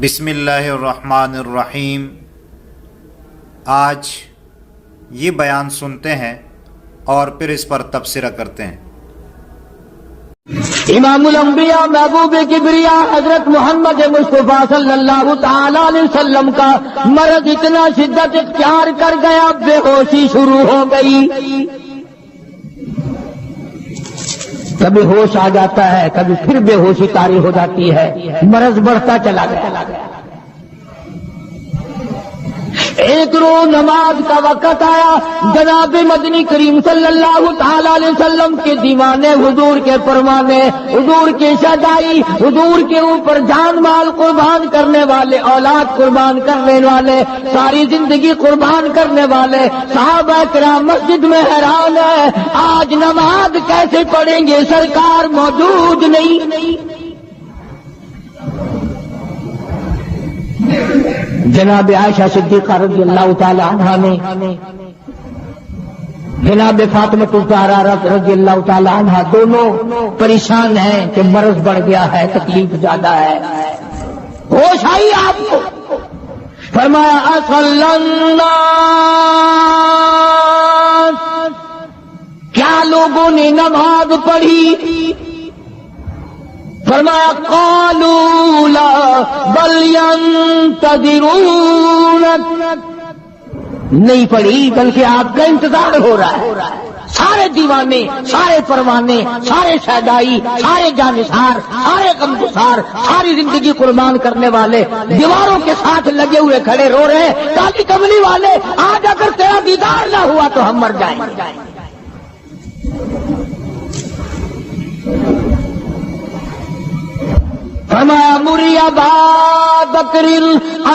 بسم اللہ الرحمن الرحیم۔ آج یہ بیان سنتے ہیں اور پھر اس پر تبصرہ کرتے ہیں۔ امام الانبیاء محبوب کبریا حضرت محمد مصطفیٰ صلی اللہ تعالی علیہ وسلم کا مرض اتنا شدت اختیار کر گیا، بے ہوشی شروع ہو گئی۔ کبھی ہوش آ جاتا ہے، کبھی پھر بے ہوشی طاری ہو جاتی ہے، مرض بڑھتا چلا گیا۔ ایک روز نماز کا وقت آیا، جناب مدنی کریم صلی اللہ تعالی علیہ وسلم کے دیوانے، حضور کے پروانے، حضور کی شجاعی، حضور کے اوپر جان مال قربان کرنے والے، اولاد قربان کرنے والے، ساری زندگی قربان کرنے والے صحابہ کرام مسجد میں حیران ہے، آج نماز کیسے پڑھیں گے، سرکار موجود نہیں۔ جناب عائشہ صدیقہ رضی اللہ تعالی عنہا نے جناب فاطمہ الزہرا رضی اللہ تعالی عنہا دونوں پریشان ہیں کہ مرض بڑھ گیا ہے، تکلیف زیادہ ہے۔ ہوش آئی آپ کو، فرمایا اصل الناس، کیا لوگوں نے نماز پڑھی؟ فرمایا قالوا لا بل ينتظرون، نہیں پڑھی بلکہ آپ کا انتظار ہو رہا ہے۔ سارے دیوانے، سارے پروانے، سارے شہدائی، سارے جانثار، سارے غمگسار، ساری زندگی قربان کرنے والے دیواروں کے ساتھ لگے ہوئے کھڑے رو رہے ہیں، کالی کملی والے آج اگر تیرا دیدار نہ ہوا تو ہم مر جائیں گے۔ فرمایا مری ابا بکر ان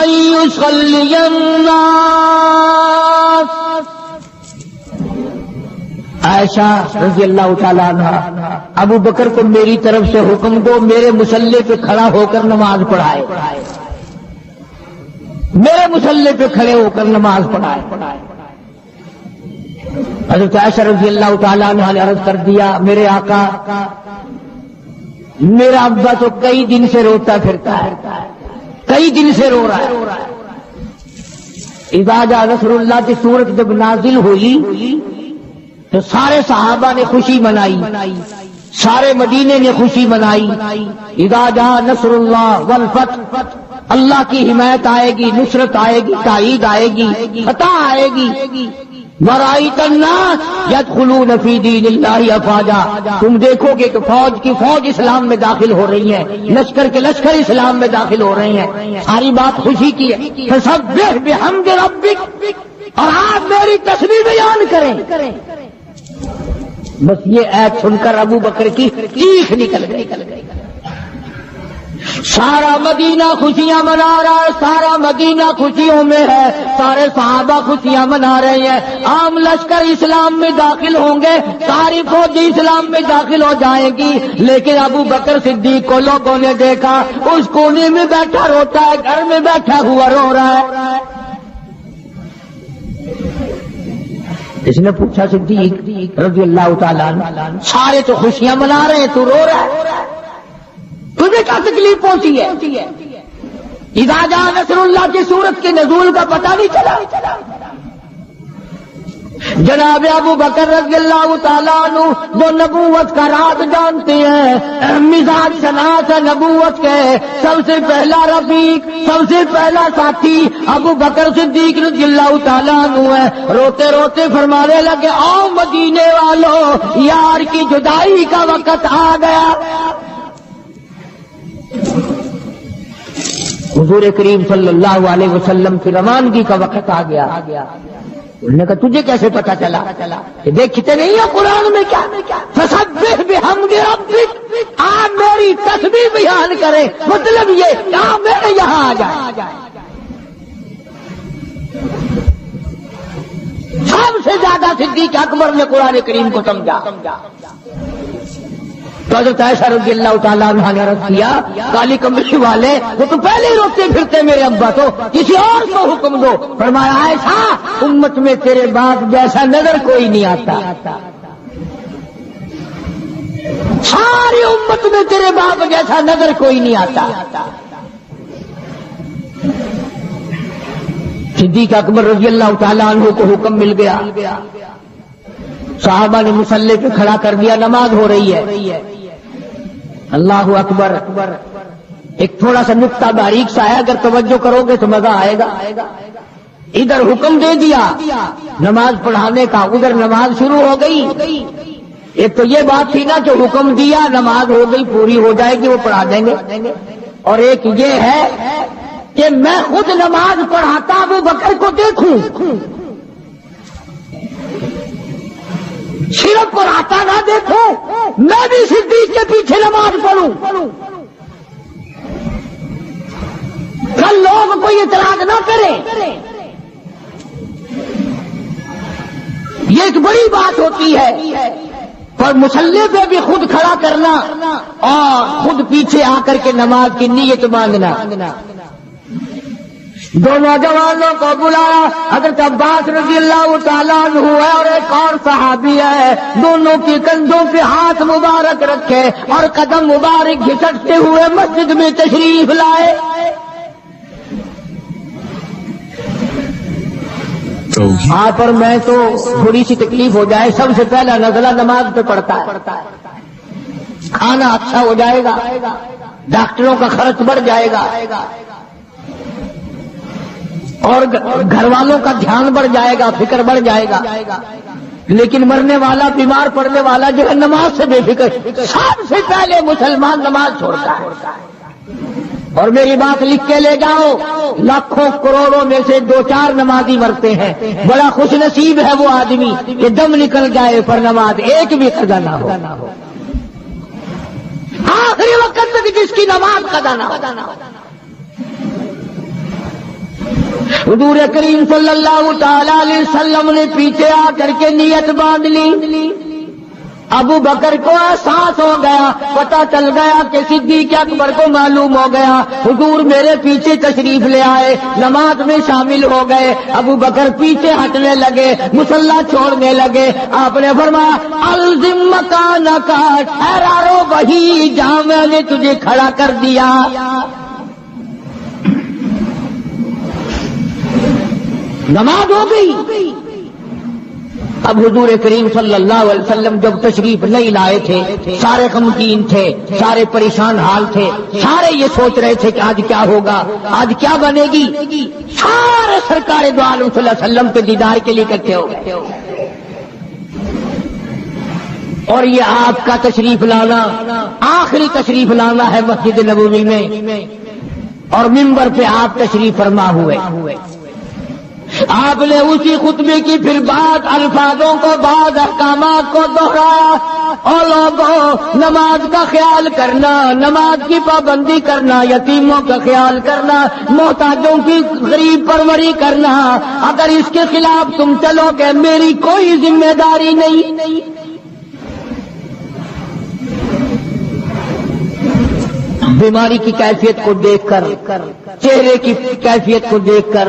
یصلی الناس، عائشہ رضی اللہ تعالی عنہا، ابو بکر کو میری طرف سے حکم دو، میرے مصلی پہ کھڑا ہو کر نماز پڑھائے، میرے مصلی پہ کھڑے ہو کر نماز پڑھائے۔ حضرت عائشہ رضی اللہ تعالی عنہا نے عرض کر دیا، میرے آقا، میرا ابا تو کئی دن سے روتا پھرتا ہے، کئی دن سے رو رہا ہے۔ اذا جاء نصر اللہ کی سورت جب نازل ہوئی تو سارے صحابہ نے خوشی منائی، سارے مدینے نے خوشی منائی۔ اذا جاء نصر اللہ والفتح، اللہ کی حمایت آئے گی، نصرت آئے گی، تائید آئے گی، فتح آئے گی۔ وَرَأَيْتَ النَّاسَ يَدْخُلُونَ فِي دِينِ اللَّهِ أَفْوَاجًا، تم دیکھو گے کہ فوج کی فوج اسلام میں داخل ہو رہی ہے، لشکر کے لشکر اسلام میں داخل ہو رہے ہیں۔ ساری بات خوشی کی ہے۔ فَسَبِّحْ بِحَمْدِ رَبِّكَ، اور آپ میری تسبیح بیان کریں۔ بس یہ ایت سن کر ابو بکر کی چیخ نکل گئی۔ سارا مدینہ خوشیاں منا رہا ہے، سارا مدینہ خوشیوں میں ہے، سارے صحابہ خوشیاں منا رہے ہیں۔ عام لشکر اسلام میں داخل ہوں گے، ساری فوج اسلام میں داخل ہو جائے گی، لیکن ابو بکر صدیق کو لوگوں نے دیکھا اس کونے میں بیٹھا روتا ہے، گھر میں بیٹھا ہوا رو رہا ہے۔ اس نے پوچھا صدیق رضی اللہ تعالیٰ عنہ، سارے تو خوشیاں منا رہے ہیں، تو رو رہا ہے، تجھے کیا تکلیف پہنچی ہے؟ اذا جاء نصر اللہ کی سورت کے نزول کا پتہ نہیں چلا؟ جناب ابو بکر رضی اللہ تعالیٰ عنہ جو نبوت کا راز جانتے ہیں، مزاج شناس نبوت کے سب سے پہلا رفیق، سب سے پہلا ساتھی ابو بکر صدیق رضی اللہ تعالیٰ عنہ ہے۔ روتے روتے فرمانے لگے، آؤ مدینے والوں، یار کی جدائی کا وقت آ گیا۔ حضور کریم صلی اللہ علیہ وسلم کی روانگی کا وقت آ گیا۔ انہوں نے کہا تجھے کیسے پتا چلا؟ کہ دیکھتے نہیں ہو قرآن میں کیا؟ فسبح بحمد ربک، آپ میری تسبیح بیان کریں، مطلب یہ کہ آپ میرے یہاں آ جائیں۔ سب سے زیادہ صدیق اکبر نے قرآن کریم کو سمجھا۔ تو حضرت عائشہ رضی اللہ تعالیٰ عنہ نے عرض کیا، کالی کملی والے وہ تو پہلے ہی روتے پھرتے، میرے ابا تو کسی اور کو حکم دو۔ فرمایا عائشہ، امت میں تیرے باپ جیسا نظر کوئی نہیں آتا، ساری امت میں تیرے باپ جیسا نظر کوئی نہیں آتا۔ صدیق اکبر رضی اللہ تعالیٰ عنہ کو حکم مل گیا، صحابہ نے مصلی پہ کھڑا کر دیا، نماز ہو رہی ہے۔ اللہ اکبر، ایک تھوڑا سا نقطہ باریک سا ہے، اگر توجہ کرو گے تو مزہ آئے گا۔ ادھر حکم دے دیا نماز پڑھانے کا، ادھر نماز شروع ہو گئی۔ ایک تو یہ بات تھی نا، جو حکم دیا نماز ہو گئی، پوری ہو جائے گی، وہ پڑھا دیں گے، اور ایک یہ ہے کہ میں خود نماز پڑھاتا ابو بکر کو دیکھوں، صرف پڑھاتا نہ دیکھوں، میں بھی صدیق کے پیچھے نماز پڑھوں، کل لوگ کوئی اعتراض نہ کرے۔ یہ ایک بڑی بات ہوتی ہے، پر مصلی پہ بھی خود کھڑا کرنا اور خود پیچھے آ کر کے نماز کی نیت مانگنا۔ دو نوجوانوں کو بلایا، حضرت عباس رضی اللہ تعالیٰ عنہ ہے اور ایک اور صحابی ہے، دونوں کے کندھوں پہ ہاتھ مبارک رکھے اور قدم مبارک گھسٹتے ہوئے مسجد میں تشریف لائے۔ آپ اور میں تو تھوڑی سی تکلیف ہو جائے، سب سے پہلا نزلہ نماز پہ پڑتا ہے، کھانا اچھا ہو جائے گا، ڈاکٹروں کا خرچ بڑھ جائے گا، اور گھر والوں کا دھیان بڑھ جائے گا، فکر بڑھ جائے گا۔ لیکن مرنے والا، بیمار پڑنے والا جو ہے نماز سے بے فکر، سب سے پہلے مسلمان نماز چھوڑتا ہے۔ اور میری بات لکھ کے لے جاؤ، لاکھوں کروڑوں میں سے 2-4 نمازی مرتے ہیں، بڑا خوش نصیب ہے وہ آدمی کہ دم نکل جائے پر نماز ایک بھی قضا نہ ہو، آخری وقت تک جس کی نماز قضا نہ ہو۔ حضور کریم صلی اللہ تعالی علیہ وسلم نے پیچھے آ کر کے نیت باندھ لی۔ ابو بکر کو احساس ہو گیا، پتہ چل گیا کہ صدیق اکبر کو معلوم ہو گیا، حضور میرے پیچھے تشریف لے آئے، نماز میں شامل ہو گئے۔ ابو بکر پیچھے ہٹنے لگے، مصلی چھوڑنے لگے۔ آپ نے فرمایا الزم مکانک، ٹھہرا رو وہی جہاں میں نے تجھے کھڑا کر دیا۔ نماز ہو گئی۔ اب حضور کریم صلی اللہ علیہ وسلم جب تشریف نہیں لائے تھے، سارے غمگین تھے، سارے پریشان حال تھے، سارے یہ سوچ رہے تھے کہ آج کیا ہوگا، آج کیا بنے گی۔ سارے سرکار دو عالم صلی اللہ علیہ وسلم کے دیدار کے لیے اکٹھے ہو گئے، اور یہ آپ کا تشریف لانا، آخری تشریف لانا ہے مسجد نبوی میں، اور منبر پہ آپ تشریف فرما ہوئے۔ آپ نے اسی خطبے کی پھر بعض الفاظوں کو، بعض احکامات کو دوہرایا، اور لوگوں نماز کا خیال کرنا، نماز کی پابندی کرنا، یتیموں کا خیال کرنا، محتاجوں کی غریب پروری کرنا، اگر اس کے خلاف تم چلو گے میری کوئی ذمہ داری نہیں۔ بیماری کی کیفیت کو دیکھ کر، چہرے کی کیفیت کو دیکھ کر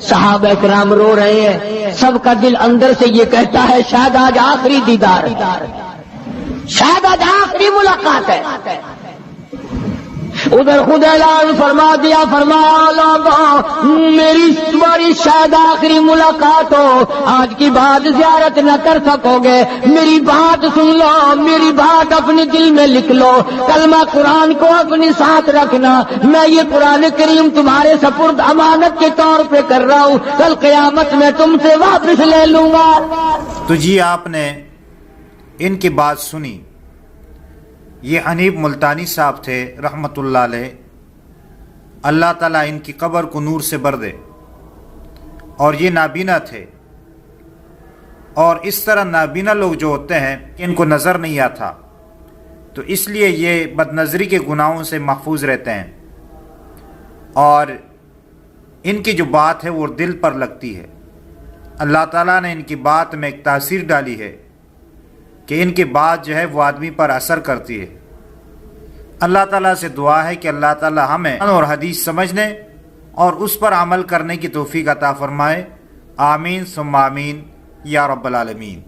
صحابہ کرام رو رہے ہیں، سب کا دل اندر سے یہ کہتا ہے شاید آج آخری دیدار، شاید آج آخری ملاقات ہے۔ ادھر خود اعلان فرما دیا، فرمایا لوگوں میری تمہاری شاید آخری ملاقات ہو، آج کی بات زیارت نہ کر سکو گے، میری بات سن لو، میری بات اپنے دل میں لکھ لو، کلمہ قرآن کو اپنے ساتھ رکھنا، میں یہ قرآن کریم تمہارے سپرد امانت کے طور پہ کر رہا ہوں، کل قیامت میں تم سے واپس لے لوں گا۔ تو جی آپ نے ان کی بات سنی۔ یہ حنیف ملتانی صاحب تھے رحمۃ اللہ علیہ، اللہ تعالیٰ ان کی قبر کو نور سے بھر دے، اور یہ نابینا تھے، اور اس طرح نابینا لوگ جو ہوتے ہیں ان کو نظر نہیں آتا، تو اس لیے یہ بد نظری کے گناہوں سے محفوظ رہتے ہیں، اور ان کی جو بات ہے وہ دل پر لگتی ہے۔ اللہ تعالیٰ نے ان کی بات میں ایک تاثیر ڈالی ہے کہ ان کی بات جو ہے وہ آدمی پر اثر کرتی ہے۔ اللہ تعالیٰ سے دعا ہے کہ اللہ تعالیٰ ہمیں قرآن اور حدیث سمجھنے اور اس پر عمل کرنے کی توفیق عطا فرمائے۔ آمین ثم آمین یا رب العالمین۔